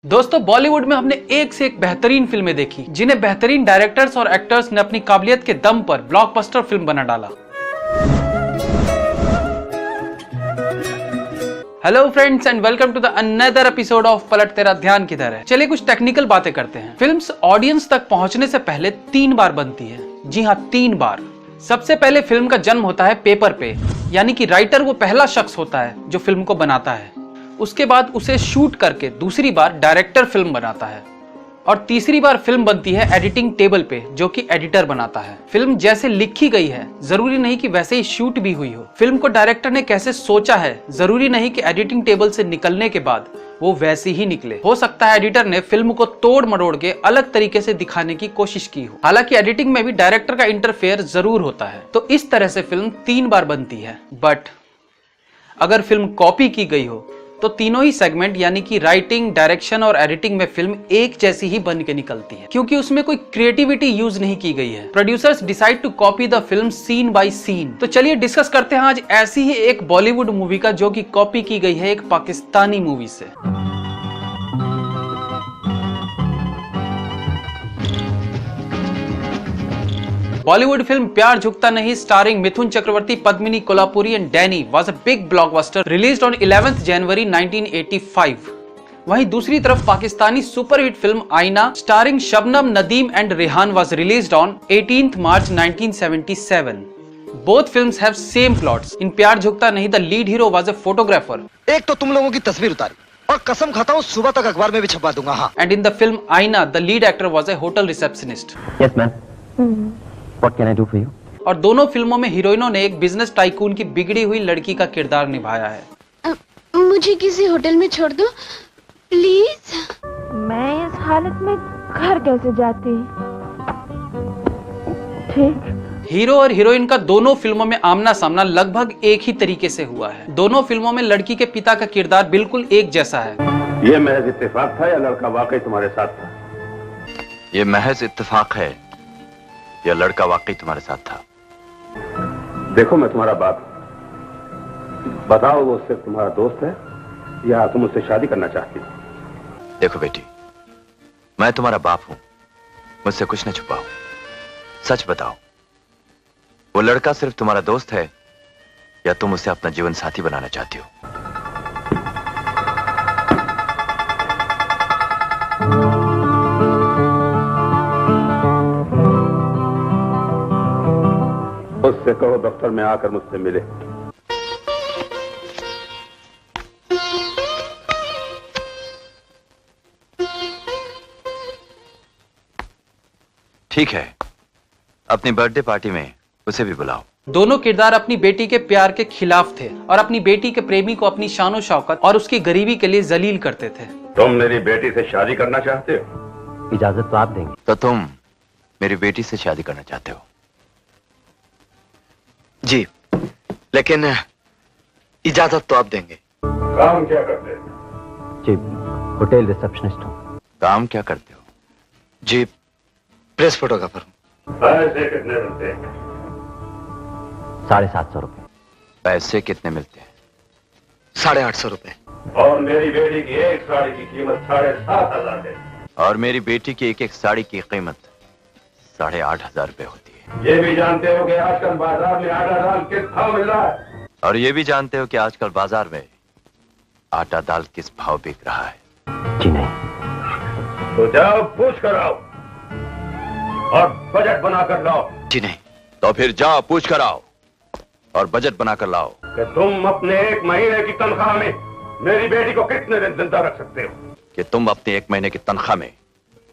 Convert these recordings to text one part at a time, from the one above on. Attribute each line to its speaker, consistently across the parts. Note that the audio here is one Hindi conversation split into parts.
Speaker 1: दोस्तों, बॉलीवुड में हमने एक से एक बेहतरीन फिल्में देखी जिन्हें बेहतरीन डायरेक्टर्स और एक्टर्स ने अपनी काबिलियत के दम पर ब्लॉकबस्टर फिल्म बना डाला। Hello friends and welcome to the another episode of Palat Tera ध्यान किधर है। चलिए कुछ टेक्निकल बातें करते हैं। फिल्म्स ऑडियंस तक पहुंचने से पहले 3 बार बनती है। जी हाँ, 3 बार। सबसे पहले फिल्म का जन्म होता है पेपर पे, यानी कि राइटर वो पहला शख्स होता है जो फिल्म को बनाता है। उसके बाद उसे शूट करके दूसरी बार डायरेक्टर फिल्म बनाता है और तीसरी बार फिल्म बनती है एडिटिंग टेबल पे, जो कि एडिटर बनाता है। फिल्म जैसे लिखी गई है जरूरी नहीं कि वैसे ही शूट भी हुई हो। फिल्म को डायरेक्टर ने कैसे सोचा है जरूरी नहीं कि एडिटिंग टेबल से निकलने के बाद वो वैसी ही निकले। हो सकता है एडिटर ने फिल्म को तोड़ मरोड़ के अलग तरीके से दिखाने की कोशिश की हो। हालांकि एडिटिंग में भी डायरेक्टर का इंटरफेयर जरूर होता है। तो इस तरह से फिल्म 3 बार बनती है। बट अगर फिल्म कॉपी की गई हो तो तीनों ही सेगमेंट यानी कि राइटिंग, डायरेक्शन और एडिटिंग में फिल्म एक जैसी ही बन के निकलती है, क्योंकि उसमें कोई क्रिएटिविटी यूज नहीं की गई है। Producers decide to copy the film scene by scene. तो चलिए डिस्कस करते हैं आज ऐसी ही एक बॉलीवुड मूवी का जो कि कॉपी की गई है एक पाकिस्तानी मूवी से। Bollywood film Pyar Jhukta Nahin starring Mithun Chakraborty, Padmini Kolhapure and Danny was a big blockbuster released on 11th January 1985। वहीं दूसरी तरफ Pakistani superhit film Aina starring Shabnam Nadeem and Rehan was released on 18th March 1977। Both films have same plots. In प्यार झुकता नहीं the lead hero was a photographer.
Speaker 2: एक तो तुम लोगों की तस्वीर उतारी और कसम खाता हूँ सुबह तक अखबार में भी छपवा दूंगा। हाँ।
Speaker 1: And in the film आईना the lead actor was a hotel receptionist.
Speaker 3: Yes, ma'am. What can I do for you?
Speaker 1: और दोनों फिल्मों में हीरोइनों ने एक बिजनेस टाइकून की बिगड़ी हुई लड़की का किरदार निभाया है।
Speaker 4: मुझे किसी होटल में छोड़ दो प्लीज।
Speaker 5: मैं इस हालत में घर कैसे जाती? ठीक।
Speaker 1: हीरो और हीरोइन का दोनों फिल्मों में आमना सामना लगभग एक ही तरीके से हुआ है। दोनों फिल्मों में लड़की के पिता का किरदार बिल्कुल एक जैसा है।
Speaker 6: ये महज इत्तेफाक था या लड़का वाकई तुम्हारे साथ था?
Speaker 7: ये महज इत्तेफाक है या लड़का वाकई तुम्हारे साथ था?
Speaker 6: देखो, मैं तुम्हारा बाप हूं। बताओ, वो सिर्फ तुम्हारा दोस्त है या तुम उससे शादी करना चाहती हो?
Speaker 7: देखो बेटी, मैं तुम्हारा बाप हूं, मुझसे कुछ न छुपाओ, सच बताओ, वो लड़का सिर्फ तुम्हारा दोस्त है या तुम उसे अपना जीवन साथी बनाना चाहती हो?
Speaker 6: उससे कहो दफ्तर में आकर मुझसे मिले।
Speaker 7: ठीक है, अपनी बर्थडे पार्टी में उसे भी बुलाओ।
Speaker 1: दोनों किरदार अपनी बेटी के प्यार के खिलाफ थे और अपनी बेटी के प्रेमी को अपनी शानो शौकत और उसकी गरीबी के लिए जलील करते थे।
Speaker 6: तुम मेरी बेटी से शादी करना चाहते हो?
Speaker 3: इजाजत तो आप देंगे?
Speaker 7: तो तुम मेरी बेटी से शादी करना चाहते हो?
Speaker 2: जी, लेकिन इजाजत तो आप देंगे।
Speaker 6: काम क्या करते हो?
Speaker 3: जी, होटल रिसेप्शनिस्ट हूँ।
Speaker 7: काम क्या करते हो?
Speaker 2: जी, प्रेस फोटोग्राफर हूँ।
Speaker 6: पैसे कितने मिलते हैं?
Speaker 3: 750 रुपए।
Speaker 7: पैसे कितने मिलते हैं?
Speaker 2: 850 रुपए।
Speaker 6: और मेरी बेटी की एक साड़ी की कीमत 7,500 है।
Speaker 7: और मेरी बेटी की एक साड़ी की कीमत 8,500 रुपए होती है।
Speaker 6: ये भी जानते हो कि आजकल बाजार में आटा दाल किस भाव मिल रहा है?
Speaker 7: और ये भी जानते हो कि आजकल बाजार में आटा दाल किस भाव बिक रहा है?
Speaker 3: जी नहीं।
Speaker 6: तो जाओ पूछ कर आओ और बजट बना कर लाओ।
Speaker 2: जी नहीं।
Speaker 7: तो फिर जाओ पूछ कर आओ और बजट बना कर लाओ
Speaker 6: कि तुम अपने 1 महीने की तनख्वाह में मेरी बेटी को कितने दिन जिंदा रख सकते हो?
Speaker 7: कि तुम अपने 1 महीने की तनख्वाह में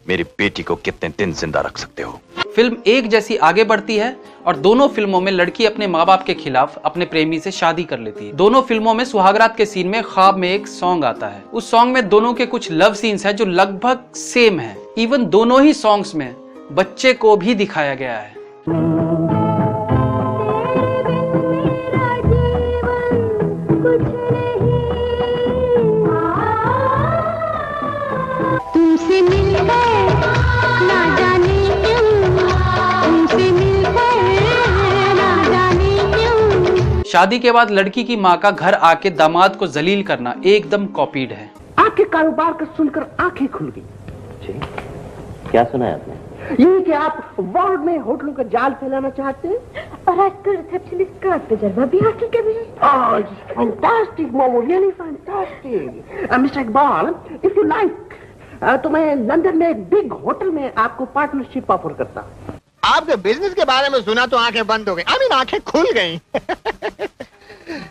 Speaker 7: मेरी बेटी को कितने दिन जिंदा रख सकते हो।
Speaker 1: फिल्म एक जैसी आगे बढ़ती है और दोनों फिल्मों में लड़की अपने माँ बाप के खिलाफ अपने प्रेमी से शादी कर लेती है। दोनों फिल्मों में सुहागरात के सीन में ख्वाब में एक सॉन्ग आता है। उस सॉन्ग में दोनों के कुछ लव सीन्स हैं जो लगभग सेम है। इवन दोनों ही सॉन्ग्स में बच्चे को भी दिखाया गया है।
Speaker 4: तुमसे मिलकर ना जाने क्यों, तुमसे मिलकर ना जाने क्यों।
Speaker 1: शादी के बाद लड़की की माँ का घर आके दामाद को जलील करना एकदम कॉपीड है।
Speaker 8: आपके कारोबार का सुनकर आंखें खुल गई।
Speaker 3: जी, क्या सुना है आपने?
Speaker 8: ये कि आप वार्ड में होटलों का जाल फैलाना चाहते हैं
Speaker 5: और आजकल रिसेप्शनिस्ट का तजर्बा भी हासिल कर रहे हैं।
Speaker 8: Fantastic momo, really fantastic. Mister Iqbal, if you like तो मैं लंदन में एक बिग होटल में आपको पार्टनरशिप ऑफर करता हूँ।
Speaker 9: आपके बिजनेस के बारे में सुना तो आंखें बंद हो गई, आई मीन आंखें खुल गई।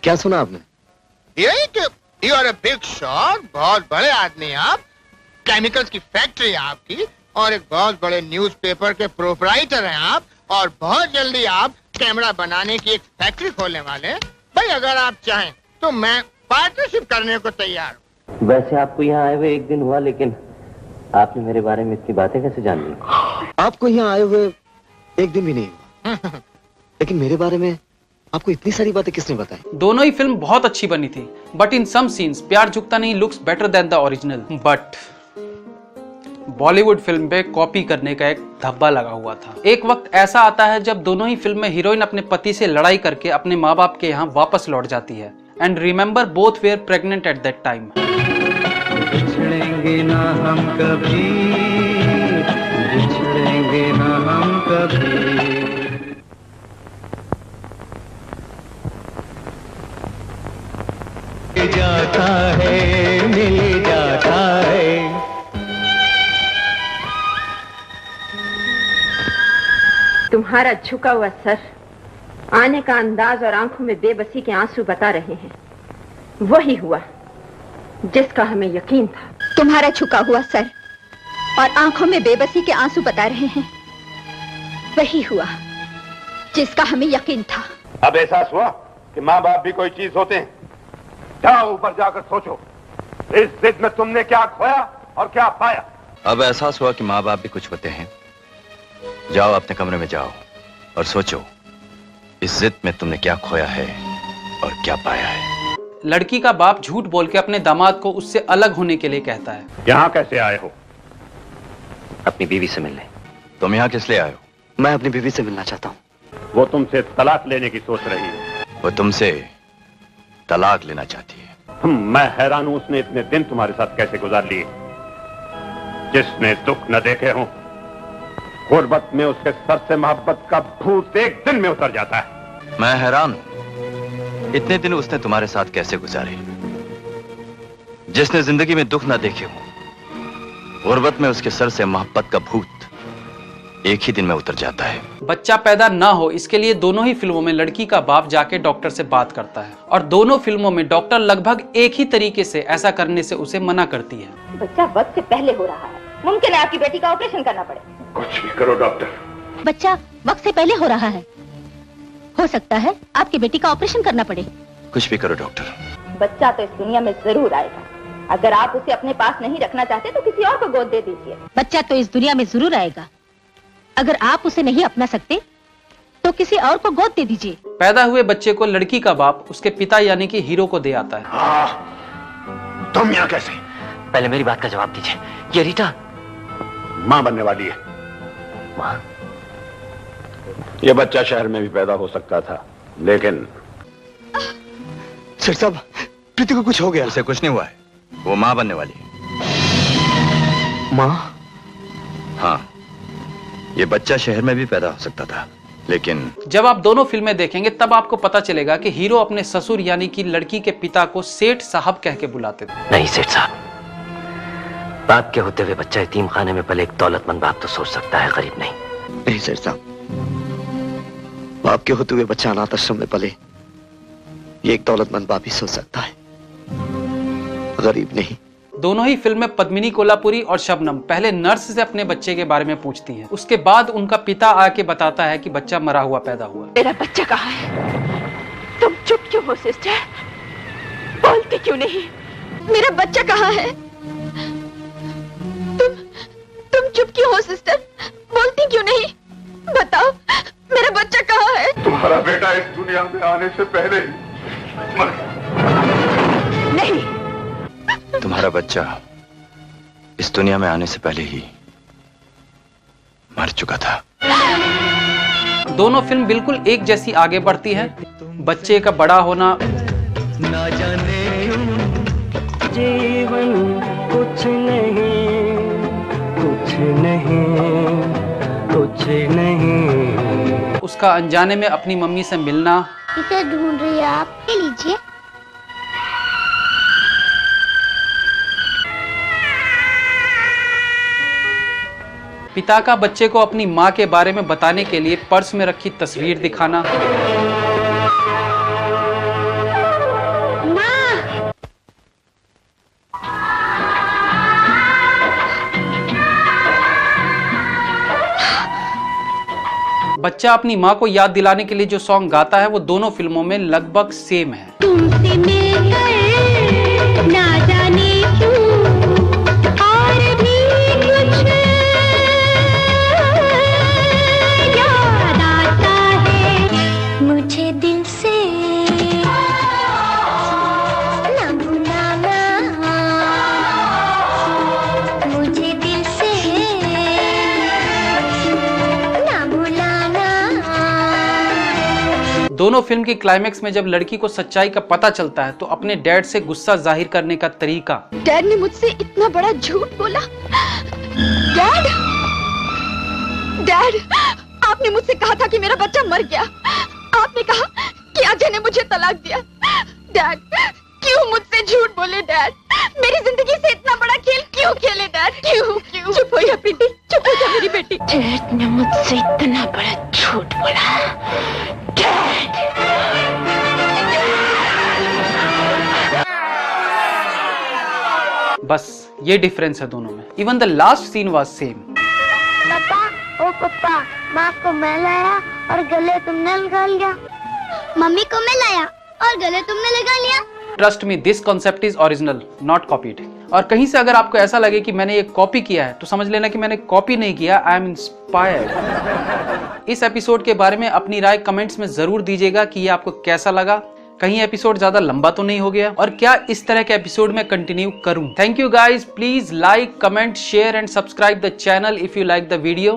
Speaker 2: क्या सुना आपने?
Speaker 9: यही कि you are a big shot, बहुत बड़े आदमी आप, केमिकल्स की फैक्ट्री है आपकी, और एक बहुत बड़े न्यूज़पेपर के प्रोपराइटर हैं आप, और बहुत जल्दी आप कैमरा बनाने की एक फैक्ट्री खोलने वाले हैं। भाई अगर आप चाहें तो मैं पार्टनरशिप करने को तैयार हूँ।
Speaker 3: वैसे आपको यहाँ आए हुए एक दिन हुआ, लेकिन आपने मेरे बारे में इतनी बातें कैसे जान ली?
Speaker 2: आपको यहाँ आए हुए एक दिन भी नहीं हुआ, लेकिन मेरे बारे में आपको इतनी सारी बातें किसने बताई?
Speaker 1: दोनों ही फिल्म बहुत अच्छी बनी थी, बट इन सम सीन्स प्यार झुकता नहीं looks better than the original. But Bollywood film पे कॉपी करने का एक धब्बा लगा हुआ था। एक वक्त ऐसा आता है जब दोनों ही फिल्म में हीरोइन अपने पति से लड़ाई करके अपने माँ बाप के यहाँ वापस लौट जाती है। And remember both were pregnant at that time.
Speaker 10: बिछड़ेंगे ना हम कभी, बिछड़ेंगे ना हम कभी। जाता है, मिल जाता है।
Speaker 5: तुम्हारा झुका हुआ सर, आने का अंदाज और आंखों में बेबसी के आंसू बता रहे हैं वही हुआ जिसका हमें यकीन था।
Speaker 11: तुम्हारा झुका हुआ सर और आंखों में बेबसी के आंसू बता रहे हैं वही हुआ जिसका हमें यकीन था।
Speaker 6: अब एहसास हुआ कि माँ बाप भी कोई चीज होते हैं। जाओ ऊपर जाकर सोचो, इस जिद में तुमने क्या खोया और क्या पाया।
Speaker 7: अब एहसास हुआ कि माँ बाप भी कुछ होते हैं। जाओ अपने कमरे में जाओ और सोचो, इस जिद में तुमने क्या खोया है और क्या पाया है।
Speaker 1: लड़की का बाप झूठ बोल के अपने दामाद को उससे अलग होने के लिए कहता है।
Speaker 6: यहाँ कैसे आए हो?
Speaker 3: अपनी बीवी से मिलने।
Speaker 7: तुम यहाँ किस लिए आए हो?
Speaker 2: मैं अपनी बीवी से मिलना चाहता हूँ।
Speaker 6: वो तुमसे तलाक लेने की सोच रही है।
Speaker 7: वो तुमसे तलाक लेना चाहती है।
Speaker 6: मैं हैरान हूं उसने इतने दिन तुम्हारे साथ कैसे गुजार लिए। जिसने दुख न देखे हों, गुर्बत में उसके सर से मोहब्बत का भूत एक दिन में उतर जाता है।
Speaker 7: मैं हैरान हूं, इतने दिन उसने तुम्हारे साथ कैसे गुजारे। जिसने जिंदगी में दुख न देखे हो, गुर्बत में उसके सर से मोहब्बत का भूत एक ही दिन में उतर जाता है।
Speaker 1: बच्चा पैदा ना हो इसके लिए दोनों ही फिल्मों में लड़की का बाप जाके डॉक्टर से बात करता है और दोनों फिल्मों में डॉक्टर लगभग एक ही तरीके से ऐसा करने से उसे मना करती है।
Speaker 11: बच्चा वक्त से पहले हो रहा है, मुमकिन है आपकी बेटी का ऑपरेशन करना पड़े।
Speaker 6: कुछ भी करो डॉक्टर।
Speaker 11: बच्चा वक्त से पहले हो रहा है, हो सकता है आपकी बेटी का ऑपरेशन करना पड़े।
Speaker 7: कुछ भी करो डॉक्टर।
Speaker 11: बच्चा तो इस दुनिया में जरूर आएगा। अगर आप उसे अपने पास नहीं रखना चाहते तो किसी और को गोद दे दीजिए। बच्चा तो इस दुनिया में जरूर आएगा। अगर आप उसे नहीं अपना सकते तो किसी और को गोद दे दीजिए।
Speaker 1: पैदा हुए बच्चे को लड़की का बाप उसके पिता यानी कि हीरो को दे आता है।
Speaker 6: तुम यहाँ कैसे?
Speaker 3: पहले मेरी बात का जवाब दीजिए। ये रीटा
Speaker 6: माँ बनने वाली है।
Speaker 3: माँ?
Speaker 6: ये बच्चा शहर में भी पैदा हो सकता था, लेकिन
Speaker 2: सर साहब, प्रीति को कुछ हो गया।
Speaker 7: उसे कुछ नहीं हुआ है, वो माँ बनने वाली है।
Speaker 2: माँ?
Speaker 7: हाँ, ये बच्चा शहर में भी पैदा हो सकता था, लेकिन
Speaker 1: जब आप दोनों फिल्में देखेंगे तब आपको पता चलेगा कि हीरो अपने ससुर यानी कि लड़की के पिता को सेठ साहब कह के बुलाते थे।
Speaker 3: नहीं सेठ साहब, बाप के होते हुए बच्चा यतीम खाने में पले एक दौलतमंद बाप तो सोच सकता है, गरीब नहीं।
Speaker 2: नहीं सेठ साहब, बाप के होते हुए बच्चा अनाथ आश्रम में पले ये एक दौलतमंद बाप ही सोच सकता है, गरीब नहीं।
Speaker 1: दोनों ही फिल्म में पद्मिनी कोल्हापुरी और शबनम पहले नर्स से अपने बच्चे के बारे में पूछती हैं। उसके बाद उनका पिता आके बताता है कि बच्चा मरा हुआ पैदा हुआ।
Speaker 5: मेरा बच्चा कहाँ है? तुम चुप क्यों हो सिस्टर? बोलती क्यों नहीं? मेरा बच्चा कहाँ है? तुम चुप क्यों हो सिस्टर? बोलती क्यों नहीं? बताओ, मेरा बच्चा कहाँ है?
Speaker 6: तुम्हारा बेटा इस दुनिया में आने से पहले ही मर गया।
Speaker 5: नहीं,
Speaker 7: तुम्हारा बच्चा इस दुनिया में आने से पहले ही मर चुका था।
Speaker 1: दोनों फिल्म बिल्कुल एक जैसी आगे बढ़ती है। बच्चे का बड़ा होना,
Speaker 10: ना जाने क्यों जीवन कुछ नहीं, कुछ नहीं, कुछ नहीं।
Speaker 1: उसका अनजाने में अपनी मम्मी से मिलना,
Speaker 4: किसे ढूंढ रही है आप? ये लीजिए।
Speaker 1: पिता का बच्चे को अपनी माँ के बारे में बताने के लिए पर्स में रखी तस्वीर दिखाना, बच्चा अपनी माँ को याद दिलाने के लिए जो सॉन्ग गाता है वो दोनों फिल्मों में लगभग सेम है।
Speaker 4: तुमसे मिलकर ना जाने क्यों और भी कुछ याद आता है मुझे दिल से ना भुलाना, मुझे दिल से ना भुलाना।
Speaker 1: दोनों फिल्म की क्लाइमेक्स में जब लड़की को सच्चाई का पता चलता है तो अपने डैड से गुस्सा जाहिर करने का तरीका,
Speaker 4: डैड ने मुझसे इतना बड़ा झूठ बोला। डैड, डैड, आपने मुझसे कहा था कि मेरा बच्चा मर गया। आपने कहा कि अजय ने मुझे तलाक दिया। डैड, क्यों मुझसे झूठ बोले डैड? मेरी जिंदगी से इतना बड़ा खेल क्यों खेले डैड? क्यों क्यों? चुप हो जा बेटी, चुप हो जा मेरी बेटी। डैड ने मुझसे इतना बड़ा झूठ बोला। डैड,
Speaker 1: बस ये डिफरेंस है दोनों में। Even the last scene was same.
Speaker 4: Papa, oh पापा, माँ को मैं लाया और गले तुमने लगा लिया। मम्मी को मैं लाया और गले तुमने लगा लिया।
Speaker 1: Trust me, this concept is original, not copied. और कहीं से अगर आपको ऐसा लगे कि मैंने ये कॉपी किया है तो समझ लेना कि मैंने कॉपी नहीं किया, आई एम इंस्पायर्ड। इस एपिसोड के बारे में अपनी राय कमेंट्स में जरूर दीजिएगा कि ये आपको कैसा लगा। कहीं एपिसोड ज्यादा लंबा तो नहीं हो गया और क्या इस तरह के एपिसोड में कंटिन्यू करूं। Thank you guys, please like, comment, share and subscribe the channel if you like the video.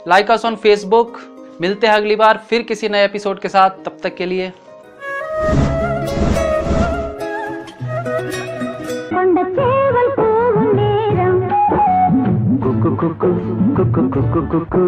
Speaker 1: Like us on Facebook. मिलते हैं अगली बार फिर किसी नए एपिसोड के साथ, तब तक के लिए
Speaker 10: कुकु कुकु कुकु कुकु कुकु।